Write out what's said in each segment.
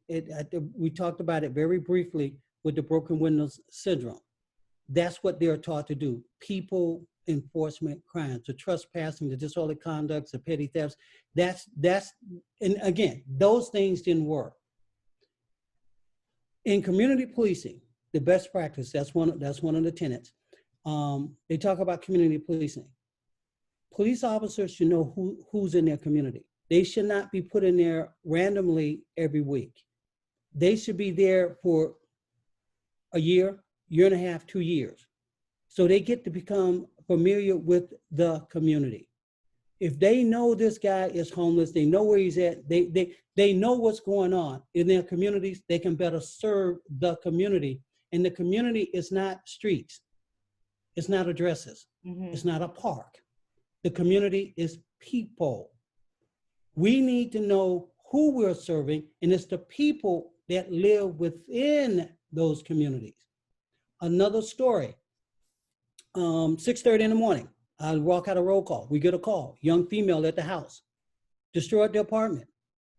we talked about it very briefly with the broken windows syndrome. That's what they're taught to do. People enforcement crimes, the trespassing, the disorderly conducts, the petty thefts. And again, those things didn't work. In community policing, the best practice, that's one of the tenets. They talk about community policing. Police officers should know who's in their community. They should not be put in there randomly every week. They should be there for a year and a half, 2 years. So they get to become familiar with the community. If they know this guy is homeless, they know where he's at, they know what's going on in their communities, they can better serve the community. And the community is not streets. It's not addresses. It's not a park. The community is people. We need to know who we're serving, and it's the people that live within those communities. Another story, 6:30 in the morning, I walk out a roll call. We get a call, young female at the house, destroyed the apartment.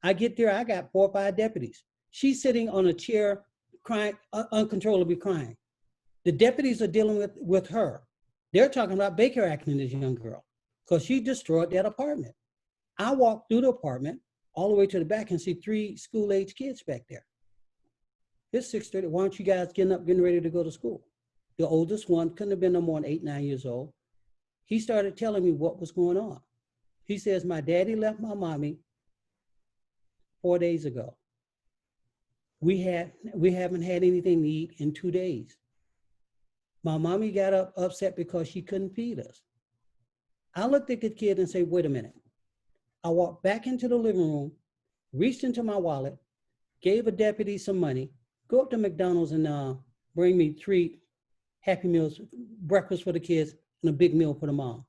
I get there, I got 4 or 5 deputies. She's sitting on a chair crying, uncontrollably crying. The deputies are dealing with her. They're talking about Baker acting this young girl because she destroyed that apartment. I walk through the apartment all the way to the back and see 3 school-age kids back there. It's 6:30. Why aren't you guys getting ready to go to school? The oldest one couldn't have been no more than 8, 9 years old. He started telling me what was going on. He says, my daddy left my mommy 4 days ago. We haven't had anything to eat in 2 days. My mommy got upset because she couldn't feed us. I looked at the kid and said, wait a minute. I walked back into the living room, reached into my wallet, gave a deputy some money, go up to McDonald's and bring me 3 Happy Meals, breakfast for the kids, and a big meal for the mom.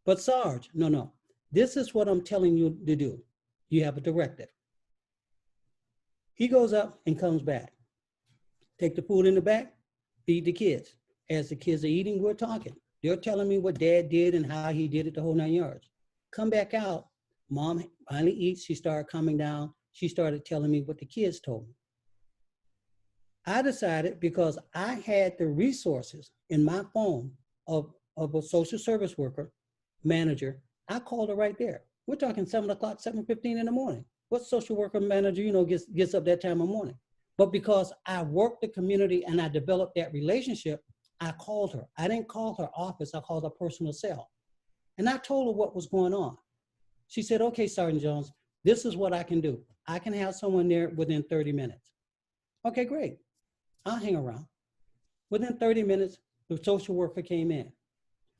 But Sarge, no. This is what I'm telling you to do. You have a directive. He goes up and comes back. Take the food in the back, feed the kids. As the kids are eating, we're talking. They're telling me what dad did and how he did it the whole 9 yards. Come back out. Mom finally eats. She started calming down. She started telling me what the kids told me. I decided, because I had the resources in my phone of a social service worker, manager, I called her right there. We're talking 7 o'clock, 7:15 in the morning. What social worker manager, gets up that time of morning? But because I worked the community and I developed that relationship, I called her. I didn't call her office, I called her personal cell. And I told her what was going on. She said, okay, Sergeant Jones, this is what I can do. I can have someone there within 30 minutes. Okay, great. I'll hang around. Within 30 minutes, the social worker came in.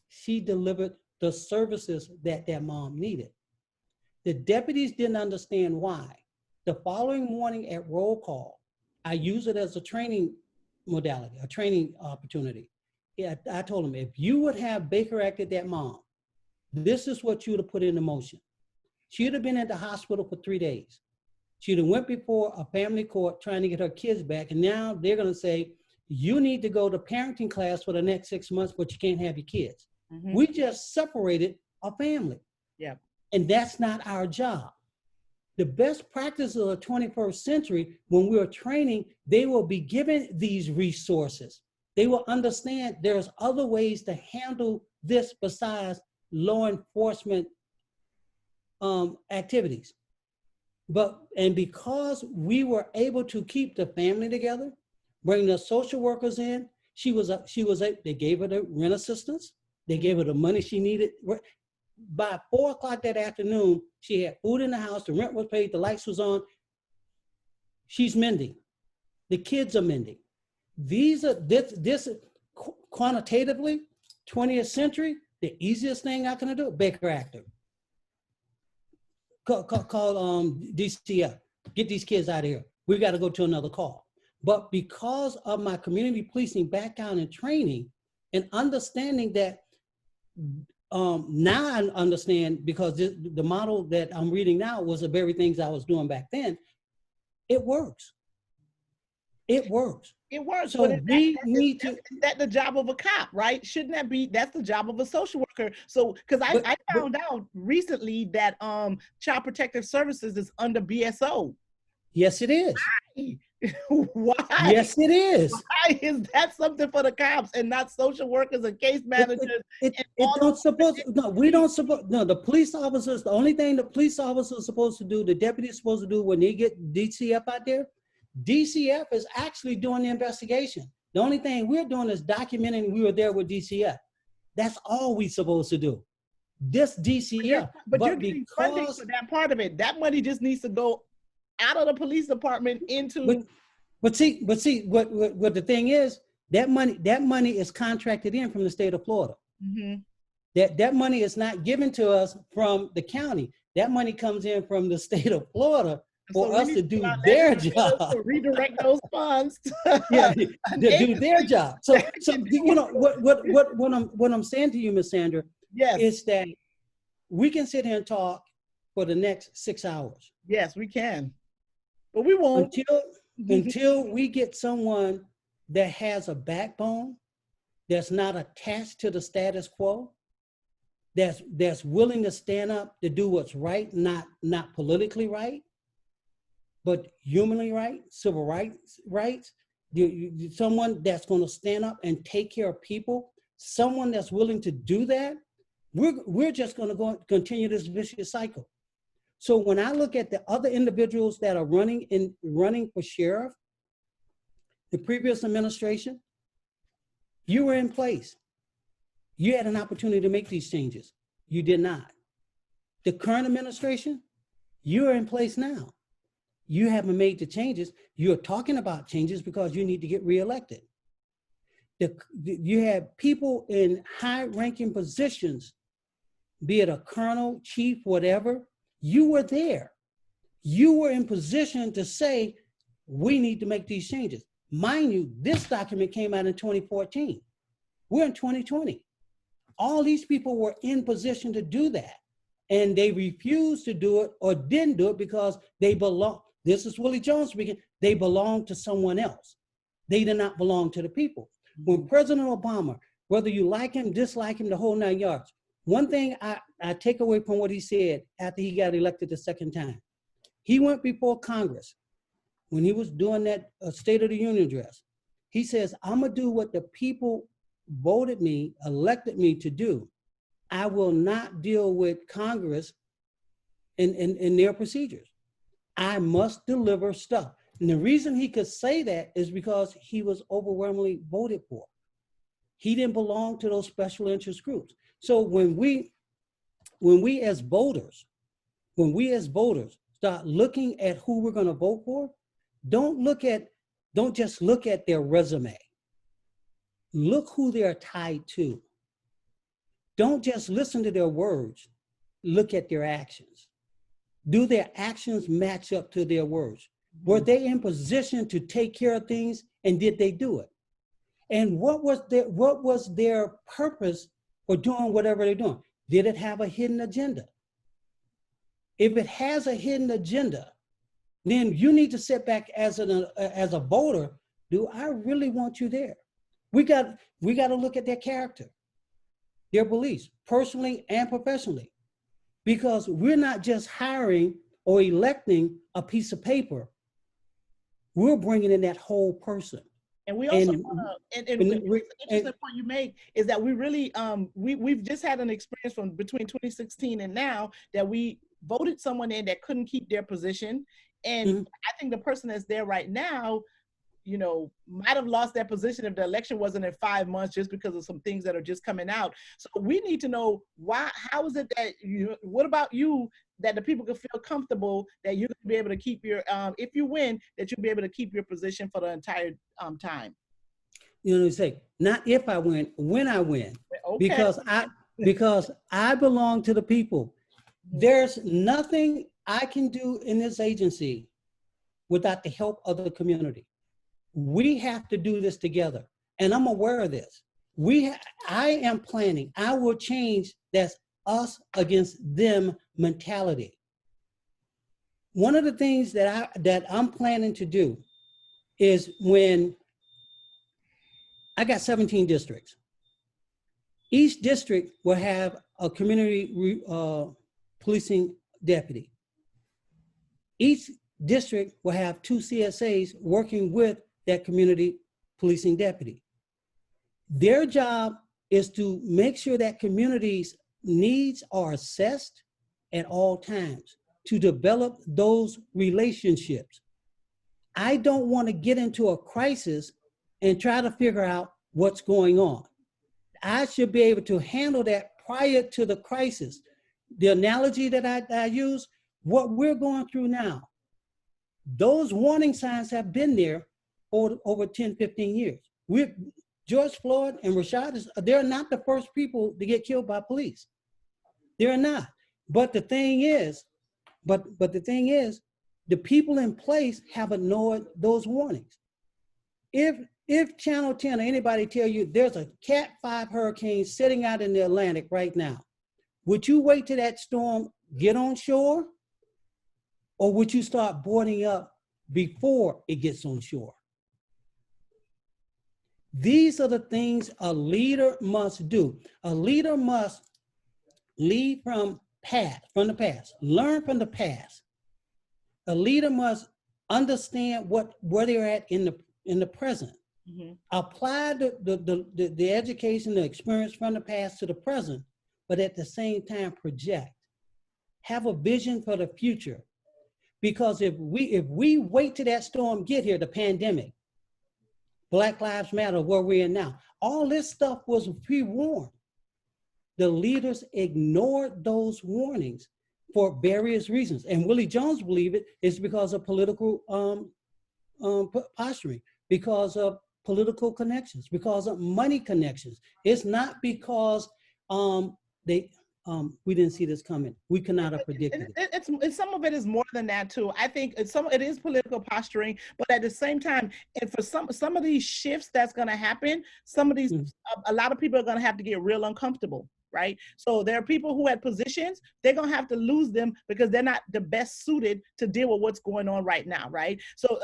She delivered the services that mom needed. The deputies didn't understand why. The following morning at roll call, I use it as a training modality, a training opportunity. Yeah, I told them, if you would have Baker acted that mom, this is what you would have put into motion. She'd have been at the hospital for 3 days. She'd have went before a family court trying to get her kids back. And now they're going to say, you need to go to parenting class for the next 6 months, but you can't have your kids. We just separated a family. Yeah. And that's not our job. The best practices of the 21st century, when we are training, they will be given these resources. They will understand there's other ways to handle this besides law enforcement activities. And because we were able to keep the family together, bring the social workers in, they gave her the rent assistance, they gave her the money she needed. By 4 o'clock that afternoon, she had food in the house, the rent was paid, the lights was on. She's mending. The kids are mending. This quantitatively, 20th century, the easiest thing I can do, Baker actor. Call DCF, get these kids out of here. We got to go to another call. But because of my community policing background and training and understanding that, now I understand, because the model that I'm reading now was the very things I was doing back then. It works. It works. It works. So we need to. That's the job of a cop, right? Shouldn't that be? That's the job of a social worker. So, because I found out recently that Child Protective Services is under BSO. Yes, it is. Why? Yes, it is. Why is that something for the cops and not social workers and case managers? It don't suppose, no, we don't suppose, no, the police officers, the only thing the police officers are supposed to do, the deputy is supposed to do when they get DCF out there, DCF is actually doing the investigation. The only thing we're doing is documenting we were there with DCF. That's all we're supposed to do. This DCF. But you're getting funding for that part of it. That money just needs to go out of the police department into. But see, what the thing is, that money is contracted in from the state of Florida. Mm-hmm. That money is not given to us from the county. That money comes in from the state of Florida for us to do their job. To redirect those funds. Yeah, to do their job. So you know what I'm saying to you, Miss Sandra, yes, is that we can sit here and talk for the next 6 hours. Yes, we can, but we won't until we get someone that has a backbone, that's not attached to the status quo, that's willing to stand up to do what's right, not politically right, but humanly right, civil rights. Someone that's going to stand up and take care of people, someone that's willing to do that, we're just going to continue this vicious cycle. So when I look at the other individuals that are running for sheriff, the previous administration, you were in place. You had an opportunity to make these changes. You did not. The current administration, you are in place now. You haven't made the changes. You're talking about changes because you need to get reelected. You have people in high-ranking positions, be it a colonel, chief, whatever. You were there. You were in position to say, we need to make these changes. Mind you, this document came out in 2014. We're in 2020. All these people were in position to do that. And they refused to do it or didn't do it because they belong. This is Williejones speaking. They belong to someone else. They did not belong to the people. When President Obama, whether you like him, dislike him, the whole 9 yards, one thing I take away from what he said after he got elected the second time, he went before Congress when he was doing that State of the Union address. He says, I'm going to do what the people voted me, elected me to do. I will not deal with Congress in their procedures. I must deliver stuff. And the reason he could say that is because he was overwhelmingly voted for. He didn't belong to those special interest groups. So when we as voters start looking at who we're going to vote for, don't just look at their resume. Look who they're tied to. Don't just listen to their words. Look at their actions. Do their actions match up to their words? Were they in position to take care of things, and did they do it? And what was their purpose for doing whatever they're doing? Did it have a hidden agenda? If it has a hidden agenda, then you need to sit back as a voter. Do I really want you there? We got to look at their character, their beliefs, personally and professionally, because we're not just hiring or electing a piece of paper. We're bringing in that whole person. And we also and the interesting point you make is that we really we've just had an experience from between 2016 and now that we voted someone in that couldn't keep their position. And I think the person that's there right now, you know, might have lost their position if the election wasn't in 5 months just because of some things that are just coming out. So we need to know how is it that what about you, that the people can feel comfortable that you're going to be able to keep your, if you win, that you'll be able to keep your position for the entire time. You know what I'm saying? Not if I win, when I win. Okay. Because I belong to the people. There's nothing I can do in this agency without the help of the community. We have to do this together. And I'm aware of this. I am planning. I will change that's us against them mentality. One of the things that I'm planning to do is when I got 17 districts. Each district will have a community policing deputy. Each district will have 2 CSAs working with that community policing deputy. Their job is to make sure that community's needs are assessed at all times, to develop those relationships. I don't want to get into a crisis and try to figure out what's going on. I should be able to handle that prior to the crisis. The analogy that I use, what we're going through now, those warning signs have been there for over 10, 15 years. George Floyd and Rashad, they're not the first people to get killed by police. They're not. But the thing is, the people in place have ignored those warnings. If Channel 10 or anybody tell you there's a Cat 5 hurricane sitting out in the Atlantic right now, would you wait till that storm get on shore? Or would you start boarding up before it gets on shore? These are the things a leader must do. A leader must lead from the past, learn from the past. A leader must understand where they're at in the present. Mm-hmm. Apply the education, the experience from the past to the present, but at the same time project. Have a vision for the future. Because if we wait till that storm get here, the pandemic, Black Lives Matter, where we're in now, all this stuff was pre-warned. The leaders ignored those warnings for various reasons. And Williejones believe it's because of political posturing, because of political connections, because of money connections. It's not because we didn't see this coming. We could not have predicted it. It's some of it is more than that too. I think it is political posturing, but at the same time, and for some of these shifts that's going to happen, some of these, a lot of people are going to have to get real uncomfortable. Right? So there are people who had positions, they're going to have to lose them because they're not the best suited to deal with what's going on right now. Right? So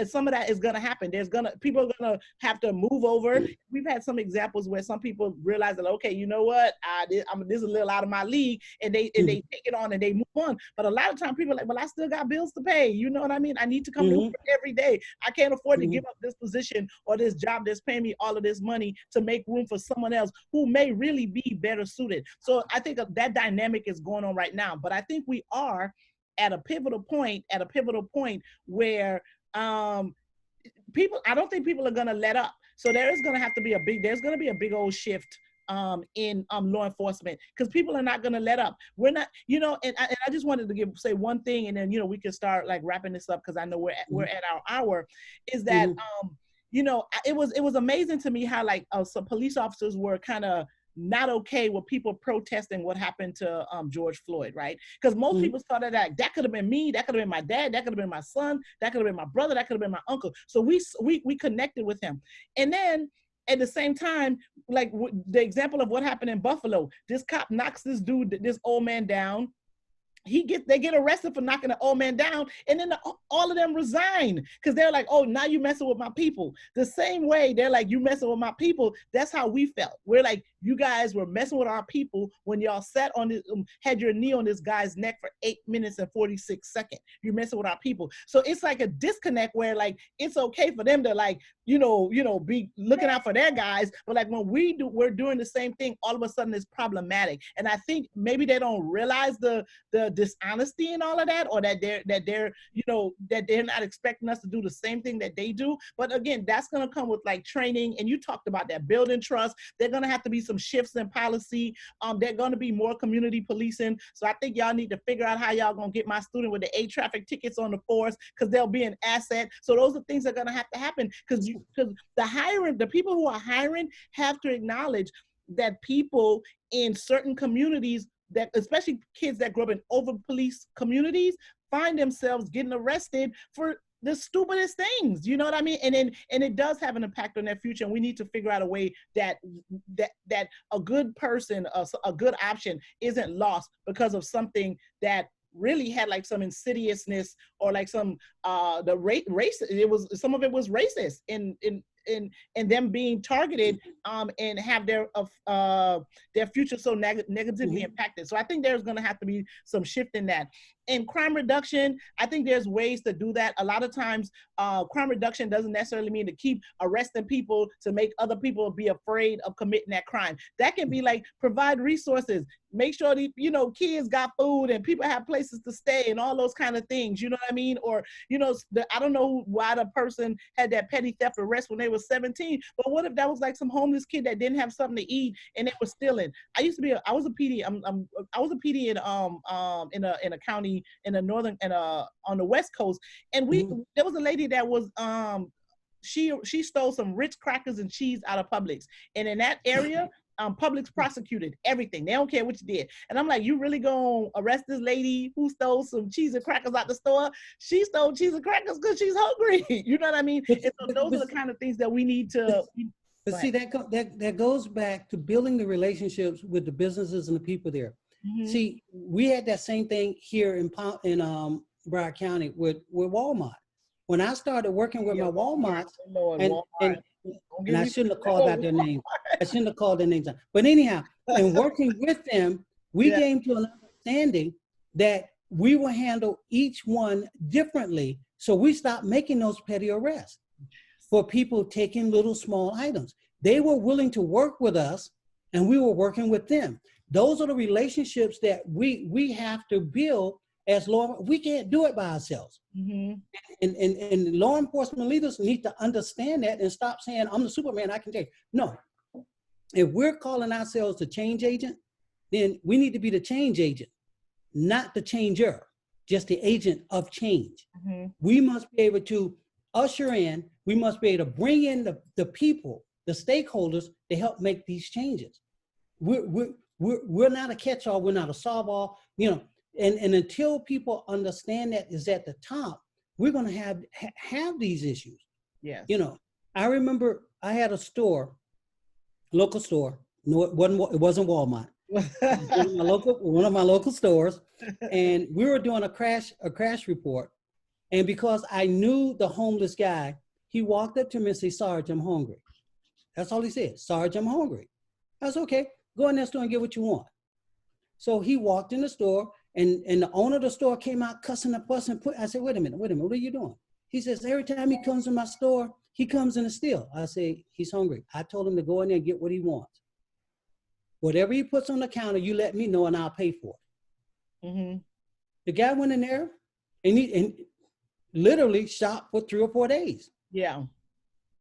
some of that is going to happen. People are going to have to move over. We've had some examples where some people realize that, okay, you know what? This is a little out of my league, and they take it on and they move on. But a lot of times people are like, well, I still got bills to pay. You know what I mean? I need to come to work every day. I can't afford to give up this position or this job that's paying me all of this money to make room for someone else who may really be better suited. So I think that dynamic is going on right now, but I think we are at a pivotal point where I don't think people are going to let up. So there's going to be a big old shift in law enforcement, because people are not going to let up. We're not, and I just wanted to say one thing, and then, we can start like wrapping this up, because I know we're at our hour, is that, it was amazing to me how like some police officers were kind of not okay with people protesting what happened to George Floyd, right? Because most people started that could have been me, that could have been my dad, that could have been my son, that could have been my brother, that could have been my uncle. So we connected with him. And then at the same time, like the example of what happened in Buffalo, this cop knocks this old man down. They get arrested for knocking the old man down, and then all of them resign because they're like, oh, now you messing with my people. The same way they're like, you messing with my people. That's how we felt. We're like, you guys were messing with our people when y'all sat on this, had your knee on this guy's neck for 8 minutes and 46 seconds. You're messing with our people. So it's like a disconnect where like it's okay for them to like, be looking out for their guys, but like when we're doing the same thing, all of a sudden it's problematic. And I think maybe they don't realize the dishonesty and all of that, or that they're not expecting us to do the same thing that they do. But again, that's going to come with like training. And you talked about that, building trust. They're going to have to be some shifts in policy. They're going to be more community policing. So I think y'all need to figure out how y'all going to get my student with the 8 traffic tickets on the force, because they'll be an asset. So those are things that are going to have to happen, because the people who are hiring have to acknowledge that people in certain communities, that especially kids that grow up in over-policed communities, find themselves getting arrested for the stupidest things, you know what I mean? And it does have an impact on their future. And we need to figure out a way that a good person, a good option isn't lost because of something that really had like some insidiousness, or like some race. Some of it was racist in and them being targeted and have their future so negatively impacted. So I think there's going to have to be some shift in that. And crime reduction, I think there's ways to do that. A lot of times, crime reduction doesn't necessarily mean to keep arresting people to make other people be afraid of committing that crime. That can be like provide resources, make sure the kids got food and people have places to stay and all those kind of things. You know what I mean? Or I don't know why the person had that petty theft arrest when they were 17, but what if that was like some homeless kid that didn't have something to eat and they were stealing? I was a PD. I was a PD in a county in the northern and on the West Coast, and there was a lady that was she stole some Ritz crackers and cheese out of Publix, and in that area Publix prosecuted everything. They don't care what you did. And I'm like, you really gonna arrest this lady who stole some cheese and crackers out the store? She stole cheese and crackers because she's hungry. You know what I mean? And so those are the kind of things that we need to. But see, that goes back to building the relationships with the businesses and the people there. See, we had that same thing here in Broward County with Walmart. When I started working with my Walmarts, and I shouldn't have called out their names. I shouldn't have called their names out. But anyhow, in working with them, we came to an understanding that we will handle each one differently. So we stopped making those petty arrests for people taking little small items. They were willing to work with us, and we were working with them. Those are the relationships that we have to build as law. We can't do it by ourselves. And law enforcement leaders need to understand that and stop saying, I'm the Superman, I can take. No. If we're calling ourselves the change agent, then we need to be the change agent, not the changer, just the agent of change. We must be able to usher in, we must be able to bring in the people, the stakeholders to help make these changes. We're not a catch-all, we're not a solve-all, and until people understand that is at the top, we're going to have these issues. Yes. I remember I had a store, local store. No, it wasn't Walmart. one of my local stores, and we were doing a crash report. And because I knew the homeless guy, he walked up to me and said, "Sarge, I'm hungry." That's all he said. "Sarge, I'm hungry." I was okay. Go in that store and get what you want. So he walked in the store, and the owner of the store came out cussing and fussing. I said, wait a minute, what are you doing? He says, every time he comes in my store, he comes in to steal. I say, he's hungry. I told him to go in there and get what he wants. Whatever he puts on the counter, you let me know and I'll pay for it. The guy went in there and literally shopped for 3 or 4 days. Yeah.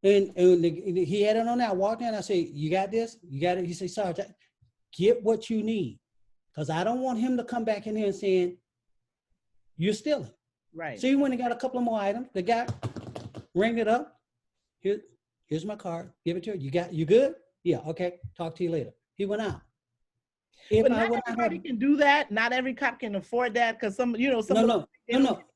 And he had it on there. I walked in, I said, you got this? You got it? He said, Sarge, get what you need. Because I don't want him to come back in here and saying, you're stealing. Right. So he went and got a couple of more items. The guy rang it up. Here's my card. Give it to her. You good? Yeah, okay. Talk to you later. He went out. But not everybody can do that. Not every cop can afford that because some don't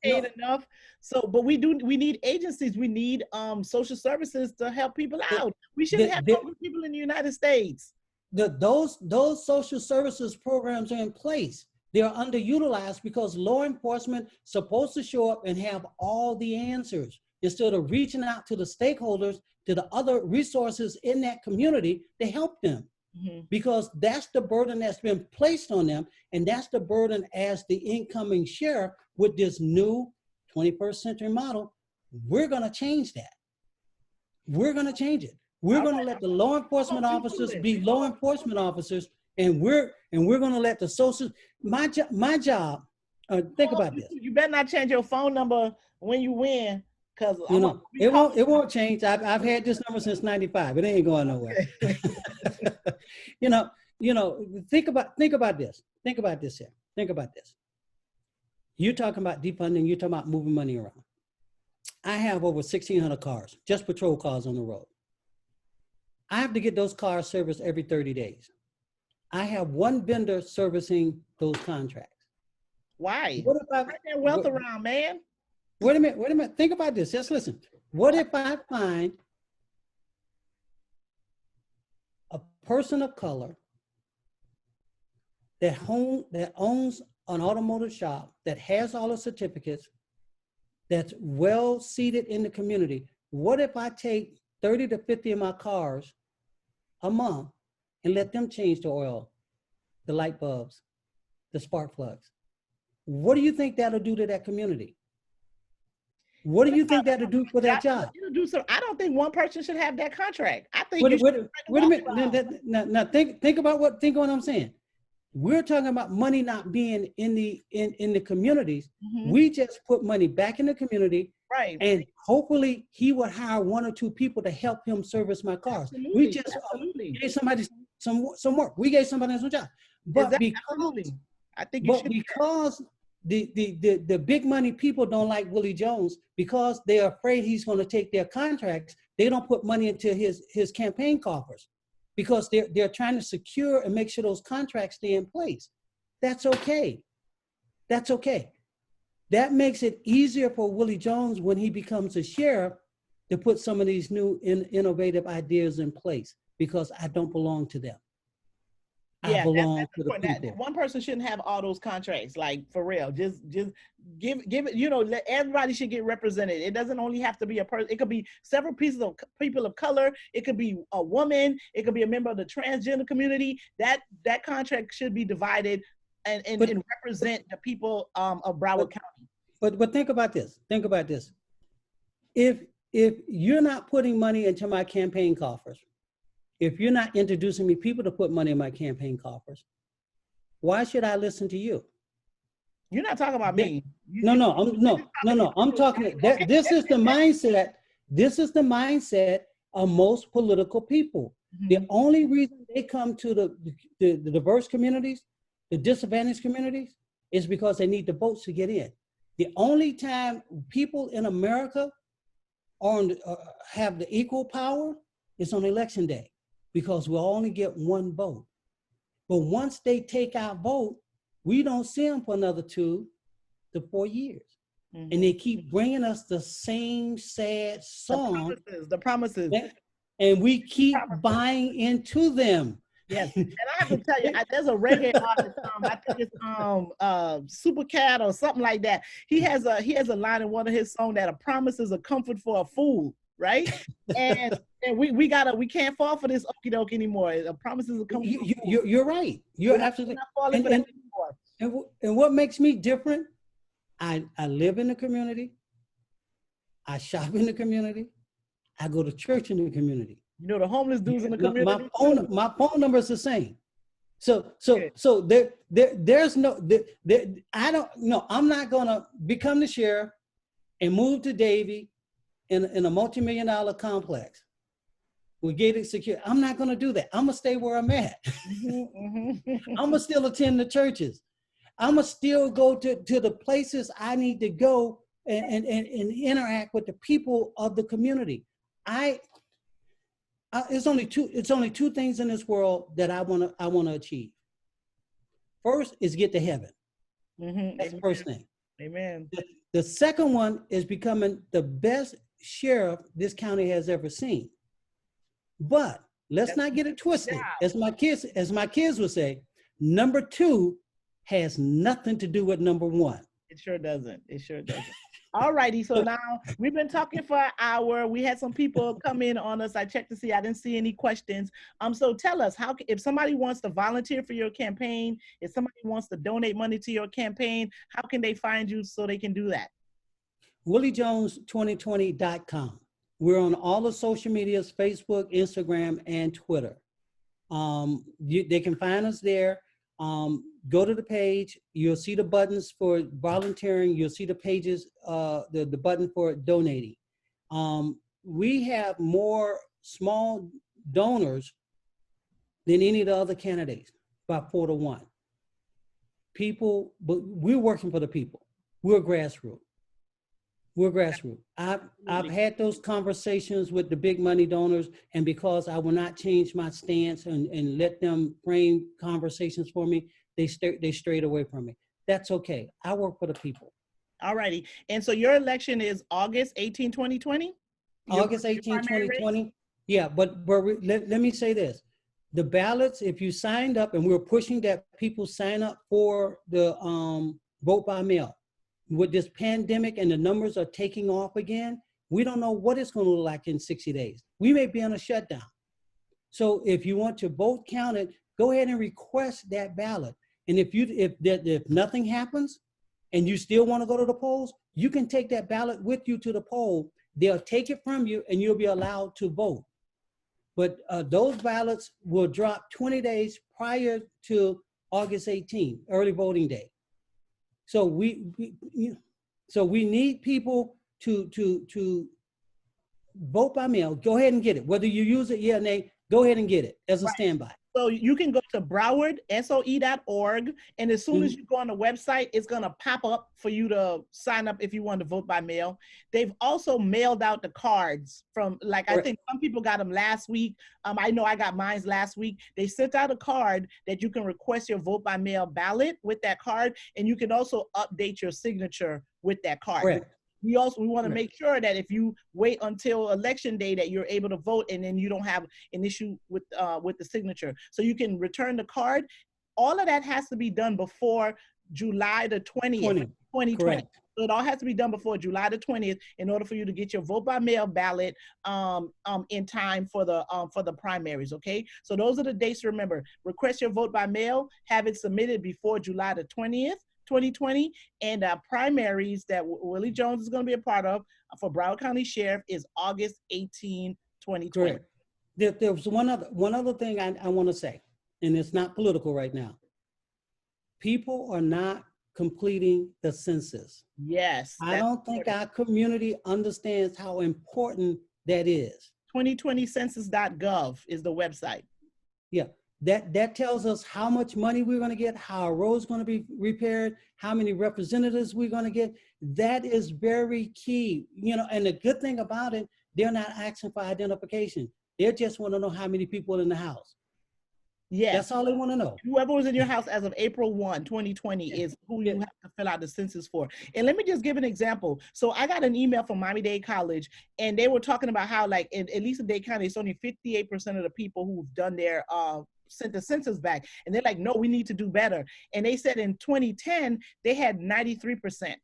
paid enough. So, but we need agencies. We need social services to help people out. We shouldn't have homeless people in the United States. Those social services programs are in place. They are underutilized because law enforcement is supposed to show up and have all the answers instead of reaching out to the stakeholders, to the other resources in that community to help them. Because that's the burden that's been placed on them, and that's the burden as the incoming sheriff with this new 21st century model. We're going to change that. We're going to change it. We're going to let the law enforcement officers be law enforcement officers, and we're going to let the social. My job. Think about this. You better not change your phone number when you win, because it won't change. I've had this number since '95. It ain't going nowhere. Think about this. Think about this here. Think about this. You're talking about defunding. You're talking about moving money around. I have over 1,600 cars, just patrol cars on the road. I have to get those cars serviced every 30 days. I have one vendor servicing those contracts. Why? What if I spread that wealth around, man? Wait a minute. Think about this. Just listen. What if I find a person of color that owns an automotive shop, that has all the certificates, that's well seated in the community? What if I take 30 to 50 of my cars a month and let them change the oil, the light bulbs, the spark plugs. What do you think that'll do to that community? What do you think that'll do for that job? I don't think one person should have that contract. I think Wait a minute. Now think about what I'm saying. We're talking about money not being in the communities. Mm-hmm. We just put money back in the community, right? And hopefully he would hire 1 or 2 people to help him service my cars. Absolutely. We just gave somebody some work. We gave somebody some job. But because I think because the big money people don't like Willie Jones, because they're afraid he's going to take their contracts, they don't put money into his campaign coffers, because they're trying to secure and make sure those contracts stay in place. That's okay. That's okay. That makes it easier for Willie Jones when he becomes a sheriff to put some of these new innovative ideas in place, because I don't belong to them. Yeah, I belong to the people. One person shouldn't have all those contracts, like, for real. Just give it, let everybody should get represented. It doesn't only have to be a person. It could be several pieces of people of color. It could be a woman. It could be a member of the transgender community. That contract should be divided and represent the people of Broward County. But think about this. Think about this. If you're not putting money into my campaign coffers, if you're not introducing me people to put money in my campaign coffers, why should I listen to you? You're not talking about me. No. I'm talking. This is the mindset. This is the mindset of most political people. Mm-hmm. The only reason they come to the diverse communities, the disadvantaged communities, is because they need the votes to get in. The only time people in America have the equal power is on election day, because we'll only get 1 vote. But once they take our vote, we don't see them for another 2 to 4 years. Mm-hmm. And they keep bringing us the same sad song. The promises. And we keep buying into them. Yes, and I have to tell you, there's a reggae artist. I think it's Super Cat or something like that. He has a line in one of his songs that a promise is a comfort for a fool, right? And we can't fall for this okie doke anymore. A promise is a comfort. You're right. You're absolutely. And what makes me different? I live in the community. I shop in the community. I go to church in the community. You know, the homeless dudes in the community. My phone number is the same. So there's no, I'm not gonna become the sheriff and move to Davie in a multi-million-dollar complex with gated security. I'm not gonna do that. I'm gonna stay where I'm at. I'm gonna still attend the churches. I'm gonna still go to the places I need to go and interact with the people of the community. It's only two things in this world that I wanna achieve. First is get to heaven. Mm-hmm. That's the first thing. Amen. The second one is becoming the best sheriff this county has ever seen. But let's not get it twisted. As my kids would say, number 2 has nothing to do with number 1. It sure doesn't. All righty, so now we've been talking for an hour. We had some people come in on us. I checked to see, I didn't see any questions. So tell us, if somebody wants to volunteer for your campaign, if somebody wants to donate money to your campaign, how can they find you so they can do that? Williejones2020.com. We're on all the social medias, Facebook, Instagram, and Twitter. They can find us there. Go to the page, you'll see the buttons for volunteering, you'll see the pages, the button for donating. We have more small donors than any of the other candidates, about 4 to 1. People, but we're working for the people. We're grassroots. I've had those conversations with the big money donors, and because I will not change my stance and let them frame conversations for me, they strayed away from me. That's okay. I work for the people. All righty. And so your election is August 18, 2020? August 18, 2020. Yeah, but let me say this. The ballots, if you signed up, and we're pushing that people sign up for the vote by mail. With this pandemic and the numbers are taking off again, We don't know what it's going to look like in 60 days. We may be on a shutdown. So if you want your vote counted, go ahead and request that ballot. And if nothing happens and you still want to go to the polls, you can take that ballot with you to the poll. They'll take it from you and you'll be allowed to vote. But those ballots will drop 20 days prior to August 18th, early voting day. So we need people to vote by mail. Go ahead and get it. Whether you use it, yeah or nay, go ahead and get it as a standby. So you can go to Broward, SOE.org, and as soon as you go on the website, it's going to pop up for you to sign up if you want to vote by mail. They've also mailed out the cards from, like, I think some people got them last week. I know I got mine last week. They sent out a card that you can request your vote by mail ballot with that card, and you can also update your signature with that card. Correct. We want to make sure that if you wait until election day that you're able to vote, and then you don't have an issue with the signature. So you can return the card. All of that has to be done before July the 20th, 2020. Correct. So it all has to be done before July the 20th in order for you to get your vote by mail ballot in time for the primaries. Okay. So those are the dates to remember. Request your vote by mail. Have it submitted before July the 20th. 2020, and primaries that Willie Jones is going to be a part of for Broward County Sheriff is August 18, 2020. Correct. There was one other thing I want to say, and it's not political right now. People are not completing the census. Yes. I don't think our community understands how important that is. 2020census.gov is the website. Yeah. That tells us how much money we're going to get, how our roads going to be repaired, how many representatives we're going to get. That is very key. And the good thing about it, they're not asking for identification. They just want to know how many people are in the house. Yes. That's all they want to know. Whoever was in your house as of April 1, 2020 is who you have to fill out the census for. And let me just give an example. So I got an email from Miami-Dade College, and they were talking about how, like, at least in Dade County, it's only 58% of the people who've done their sent the census back. And they're like, no, we need to do better. And they said in 2010, they had 93%.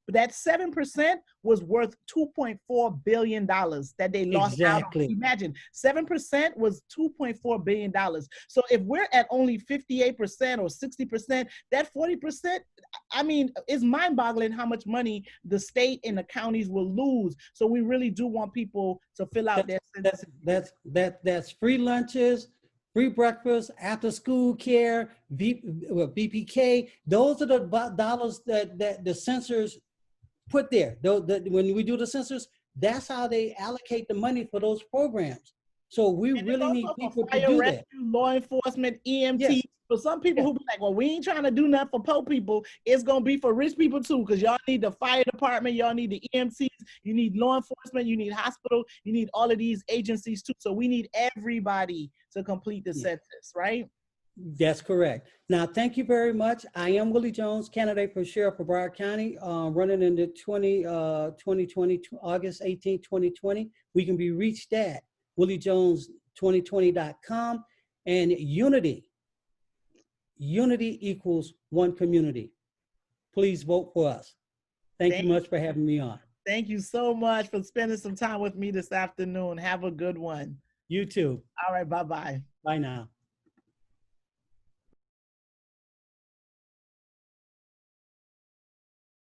But that 7% was worth $2.4 billion that they lost out on. Imagine, 7% was $2.4 billion. So if we're at only 58% or 60%, that 40%, I mean, it's mind-boggling how much money the state and the counties will lose. So we really do want people to fill out their census. That's free lunches, free breakfast, after school care, BPK. Those are the dollars that the censors put there. When we do the census, that's how they allocate the money for those programs. So we really need people to do that. Law enforcement, EMT. Yes. For some people who be like, well, we ain't trying to do nothing for poor people. It's going to be for rich people too, because y'all need the fire department, y'all need the EMTs, you need law enforcement, you need hospital, you need all of these agencies too. So we need everybody to complete the census, right? That's correct. Now, thank you very much. I am Willie Jones, candidate for Sheriff of Broward County, running in the 2020, August 18, 2020. We can be reached at williejones2020.com, and unity equals one community. Please vote for us. Thank you much for having me on. Thank you so much for spending some time with me this afternoon. Have a good one. You too. All right, bye-bye. Bye now.